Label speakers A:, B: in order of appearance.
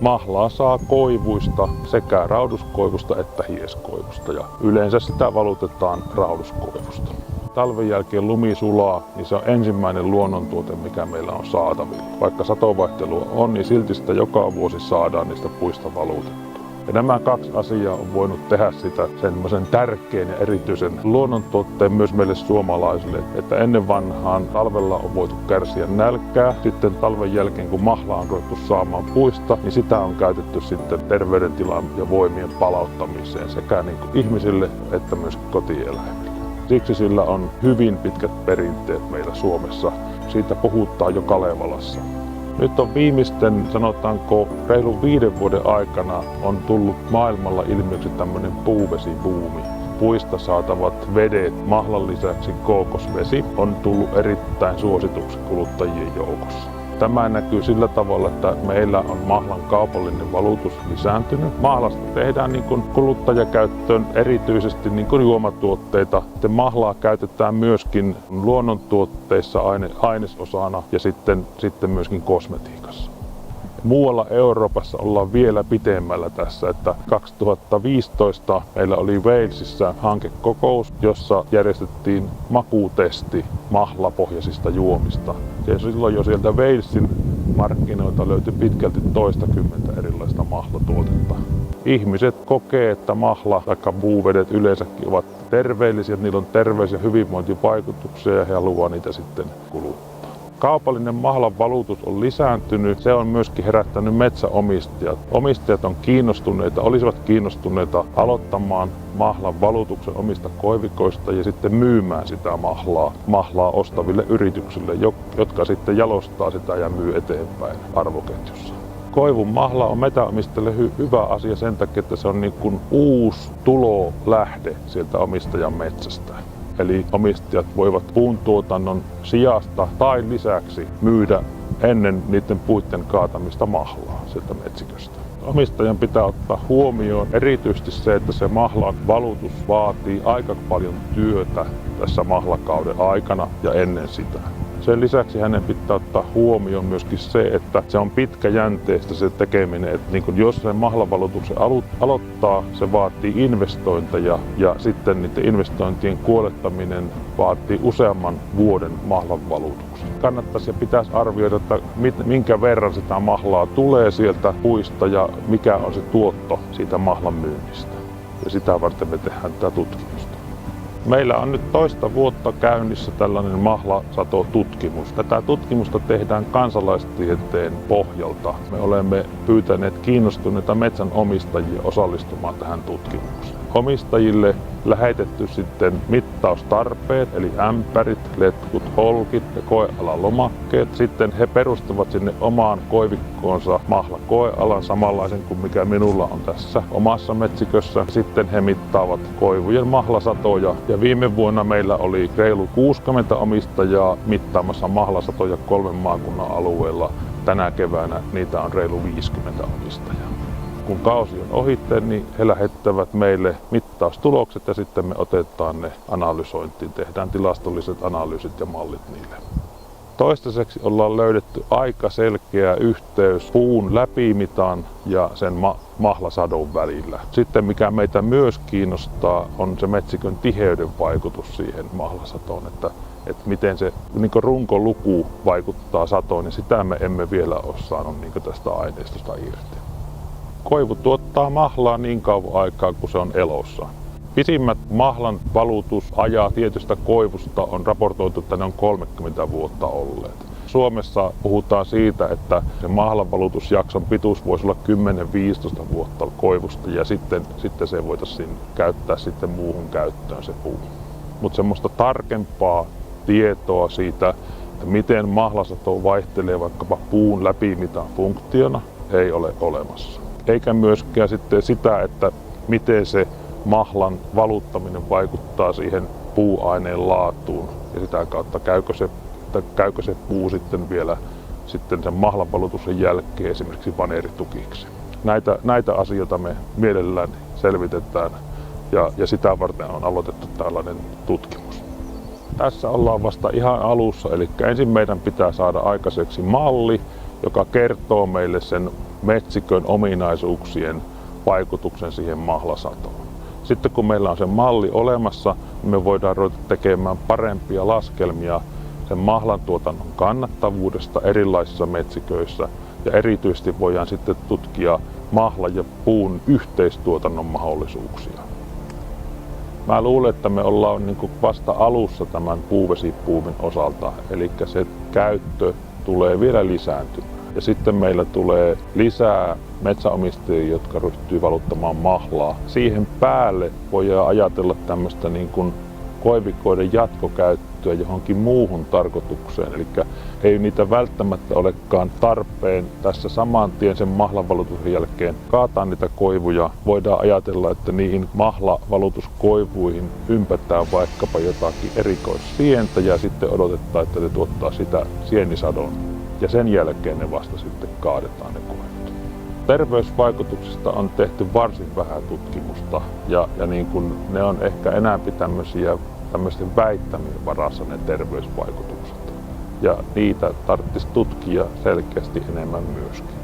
A: Mahlaa saa koivuista, sekä rauduskoivusta että hieskoivusta, ja yleensä sitä valutetaan rauduskoivusta. Talven jälkeen lumi sulaa, niin se on ensimmäinen luonnontuote, mikä meillä on saatavilla. Vaikka satovaihtelua on, niin silti sitä joka vuosi saadaan niistä puista valutettua. Ja nämä kaksi asiaa on voinut tehdä sitä semmoisen tärkeän ja erityisen luonnontuotteen myös meille suomalaisille, että ennen vanhaan talvella on voitu kärsiä nälkää. Sitten talven jälkeen, kun mahla on ruvettu saamaan puista, niin sitä on käytetty sitten terveydentilan ja voimien palauttamiseen sekä niin kuin ihmisille että myös kotieläimille. Siksi sillä on hyvin pitkät perinteet meillä Suomessa. Siitä puhutaan jo Kalevalassa. Nyt on viimeisten, sanotaanko, reilun 5 vuoden aikana on tullut maailmalla ilmiöksi tämmöinen puuvesibuumi. Puista saatavat vedet, mahlan lisäksi kookosvesi, on tullut erittäin suosituksi kuluttajien joukossa. Tämä näkyy sillä tavalla, että meillä on mahlan kaupallinen valutus lisääntynyt. Mahlasta tehdään niin kuin kuluttajakäyttöön erityisesti niin kuin juomatuotteita. Mahlaa käytetään myöskin luonnontuotteissa ainesosana ja sitten myöskin kosmetiikassa. Muualla Euroopassa ollaan vielä pitemmällä tässä, että 2015 meillä oli Walesissa hankekokous, jossa järjestettiin makutesti mahlapohjaisista juomista. Ja silloin jo sieltä Walesin markkinoilta löytyi pitkälti 20 erilaista mahlatuotetta. Ihmiset kokee, että mahla tai puuvedet yleensäkin ovat terveellisiä, niillä on terveys- ja hyvinvointivaikutuksia ja he haluaa niitä sitten kuluttaa. Kaupallinen mahlan valutus on lisääntynyt. Se on myöskin herättänyt metsäomistajat. Omistajat on olisivat kiinnostuneita aloittamaan mahlan valutuksen omista koivikoista ja sitten myymään sitä mahlaa ostaville yrityksille, jotka sitten jalostaa sitä ja myy eteenpäin arvoketjussa. Koivun mahla on metsäomistajille hyvä asia sen takia, että se on niin kuin uusi tulolähde sieltä omistajan metsästä. Eli omistajat voivat puuntuotannon sijasta tai lisäksi myydä ennen niiden puiden kaatamista mahlaa sieltä metsiköstä. Omistajan pitää ottaa huomioon erityisesti se, että se mahlan valutus vaatii aika paljon työtä tässä mahlakauden aikana ja ennen sitä. Sen lisäksi hänen pitää ottaa huomioon myöskin se, että se on pitkäjänteistä se tekeminen. Että niin jos sen mahlanvalutuksen aloittaa, se vaatii investointeja ja sitten niiden investointien kuolettaminen vaatii useamman vuoden mahlanvalutuksen. Kannattaisi ja pitäisi arvioida, että minkä verran sitä mahlaa tulee sieltä puista ja mikä on se tuotto siitä mahlan myynnistä. Ja sitä varten me tehdään tätä tutkimusta. Meillä on nyt toista vuotta käynnissä tällainen mahlasatotutkimus. Tätä tutkimusta tehdään kansalaistieteen pohjalta. Me olemme pyytäneet kiinnostuneita metsänomistajia osallistumaan tähän tutkimukseen. Omistajille lähetetty sitten mittaustarpeet, eli ämpärit, letkut, holkit ja koealalomakkeet. Sitten he perustavat sinne omaan koivikkoonsa mahlakoealan samanlaisen kuin mikä minulla on tässä omassa metsikössä. Sitten he mittaavat koivujen mahlasatoja. Ja viime vuonna meillä oli reilu 60 omistajaa mittaamassa mahlasatoja 3 maakunnan alueella. Tänä keväänä niitä on reilu 50 omistajaa. Kun kausi on ohitte, niin he lähettävät meille mittaustulokset ja sitten me otetaan ne analysointiin. Tehdään tilastolliset analyysit ja mallit niille. Toistaiseksi ollaan löydetty aika selkeä yhteys puun läpimitan ja sen mahlasadon välillä. Sitten mikä meitä myös kiinnostaa on se metsikön tiheyden vaikutus siihen mahlasatoon, että miten se niin runkoluku vaikuttaa satoon, ja sitä me emme vielä ole saanut niin tästä aineistosta irti. Koivu tuottaa mahlaa niin kauan aikaa, kun se on elossa. Pisimmät mahlan valutusajat tietystä koivusta on raportoitu, että ne on 30 vuotta olleet. Suomessa puhutaan siitä, että se mahlan valutusjakson pituus voisi olla 10-15 vuotta koivusta ja sitten se voitaisiin käyttää sitten muuhun käyttöön se puu. Mutta semmoista tarkempaa tietoa siitä, että miten mahlasato vaihtelee vaikkapa puun läpimitan funktiona, ei ole olemassa. Eikä myöskään sitten sitä, että miten se mahlan valuttaminen vaikuttaa siihen puuaineen laatuun ja sitä kautta käykö se puu sitten vielä sen mahlan valutuksen jälkeen esimerkiksi vaneeritukiksi. Näitä asioita me mielellään selvitetään ja sitä varten on aloitettu tällainen tutkimus. Tässä ollaan vasta ihan alussa, eli ensin meidän pitää saada aikaiseksi malli, joka kertoo meille sen metsikön ominaisuuksien vaikutuksen siihen mahlasatoon. Sitten kun meillä on se malli olemassa, niin me voidaan ruveta tekemään parempia laskelmia sen mahlan tuotannon kannattavuudesta erilaisissa metsiköissä ja erityisesti voidaan sitten tutkia mahlan ja puun yhteistuotannon mahdollisuuksia. Mä luulen, että me ollaan niin kuin vasta alussa tämän puuvesipuumin osalta, eli se käyttö tulee vielä lisääntymään. Ja sitten meillä tulee lisää metsäomistajia, jotka ryhtyy valuttamaan mahlaa. Siihen päälle voidaan ajatella tämmöistä niin kuin koivikoiden jatkokäyttöä johonkin muuhun tarkoitukseen. Eli ei niitä välttämättä olekaan tarpeen tässä saman tien sen mahlavalutuksen jälkeen kaataa niitä koivuja. Voidaan ajatella, että niihin mahlavalutuskoivuihin ympätään vaikkapa jotakin erikoissientä ja sitten odotetaan, että ne tuottaa sitä sienisadon. Ja sen jälkeen ne vasta sitten kaadetaan ne koivut. Terveysvaikutuksista on tehty varsin vähän tutkimusta ja niin kun ne on ehkä enemmän tämmöisten väittämien varassa ne terveysvaikutukset. Ja niitä tarvitsisi tutkia selkeästi enemmän myöskin.